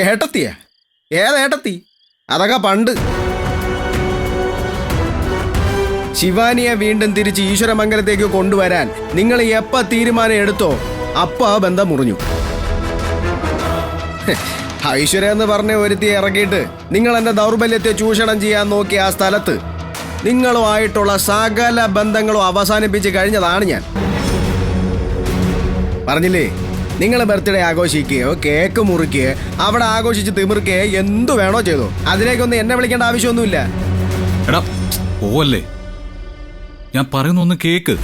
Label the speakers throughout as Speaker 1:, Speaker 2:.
Speaker 1: ഏട്ടത്തിയാ? ഏതേട്ടത്തി? അതൊക്കെ പണ്ട്. ശിവാനിയെ വീണ്ടും തിരിച്ച് ഈശ്വരമംഗലത്തേക്ക് കൊണ്ടുവരാൻ നിങ്ങൾ എപ്പ തീരുമാനം എടുത്തോ അപ്പ ആ ബന്ധം മുറിഞ്ഞു. ഐശ്വര്യ എന്ന് പറഞ്ഞ ഒരുത്തി ഇറക്കിയിട്ട് നിങ്ങൾ എന്റെ ദൗർബല്യത്തെ ചൂഷണം ചെയ്യാൻ നോക്കിയ ആ സ്ഥലത്ത് നിങ്ങളുമായിട്ടുള്ള സകല ബന്ധങ്ങളും അവസാനിപ്പിച്ച് കഴിഞ്ഞതാണ് ഞാൻ. പറഞ്ഞില്ലേ, നിങ്ങൾ ബർത്ത്ഡേ ആഘോഷിക്കുകയോ കേക്ക് മുറിക്കുകയോ അവിടെ ആഘോഷിച്ച് തിമിർക്കുകയോ എന്തു വേണോ ചെയ്തോ. അതിലേക്കൊന്നും എന്നെ വിളിക്കേണ്ട ആവശ്യമൊന്നുമില്ല.
Speaker 2: എടാ പോവല്ലേ, ഞാൻ പറയുന്ന ഒന്ന് കേക്ക്.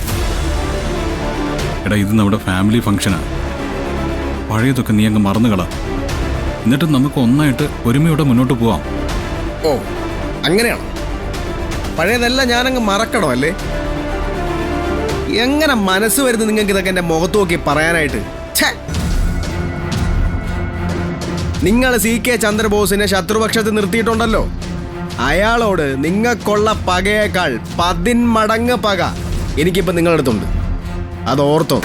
Speaker 2: എടാ ഇത് നമ്മുടെ ഫാമിലി ഫംഗ്ഷനാണ്. പഴയതൊക്കെ നീ അങ്ങ് മറന്നുകളാ. എന്നിട്ട് നമുക്ക് ഒന്നായിട്ട് ഒരുമയോടെ മുന്നോട്ട് പോവാം.
Speaker 1: ഓ അങ്ങനെയാണോ? പഴയതെല്ലാം ഞാനങ്ങ് മറക്കണോ അല്ലേ? എങ്ങനെ മനസ്സ് വരുന്നത് നിങ്ങൾക്ക് ഇതൊക്കെ എൻ്റെ മുഖത്ത് നോക്കി പറയാനായിട്ട്? നിങ്ങൾ CK ചന്ദ്രബോസിനെ ശത്രുപക്ഷത്ത് നിർത്തിയിട്ടുണ്ടല്ലോ. അയാളോട് നിങ്ങൾക്കുള്ള പകയേക്കാൾ 10 മടങ്ങ് പക എനിക്കിപ്പോൾ നിങ്ങളുടെ അടുത്തുണ്ട്. അത് ഓർത്തോ.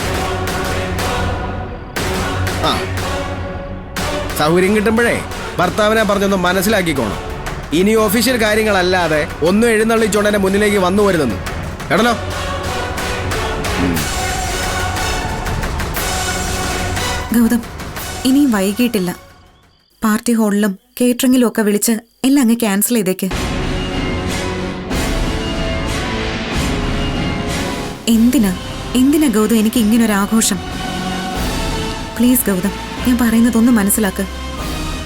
Speaker 1: ആ സൗകര്യം കിട്ടുമ്പോഴേ ഭർത്താവിനെ പറഞ്ഞൊന്ന് മനസ്സിലാക്കിക്കോണം. ഇനി ഒഫീഷ്യൽ കാര്യങ്ങളല്ലാതെ ഒന്നും എഴുന്നള്ളിച്ചോണ്ട് എൻ്റെ മുന്നിലേക്ക് വന്നു വരുന്നെന്ന് കേട്ടല്ലോ.
Speaker 3: ഗൗതം, ഇനിയും വൈകിട്ടില്ല. പാർട്ടി ഹാളിലും കേറ്ററിംഗിലും ഒക്കെ വിളിച്ച് എല്ലാം അങ്ങ് ക്യാൻസൽ ചെയ്തേക്ക്. എന്തിനാ ഗൗതം എനിക്ക് ഇങ്ങനൊരു ആഘോഷം? പ്ലീസ് ഗൗതം, ഞാൻ പറയുന്നതൊന്ന് മനസ്സിലാക്ക്.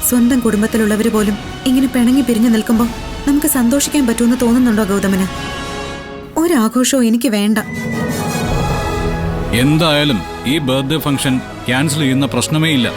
Speaker 3: സ്വന്തം കുടുംബത്തിലുള്ളവർ പോലും ഇങ്ങനെ പിണങ്ങി പിരിഞ്ഞു നിൽക്കുമ്പോൾ നമുക്ക് സന്തോഷിക്കാൻ പറ്റുമെന്ന് തോന്നുന്നുണ്ടോ ഗൗതമിന്? ഒരാഘോഷവും എനിക്ക് വേണ്ട.
Speaker 2: എന്തായാലും ഈ ബർത്ത്ഡേ ഫംഗ്ഷൻ ക്യാൻസൽ ചെയ്യുന്ന പ്രശ്നമേ ഇല്ല.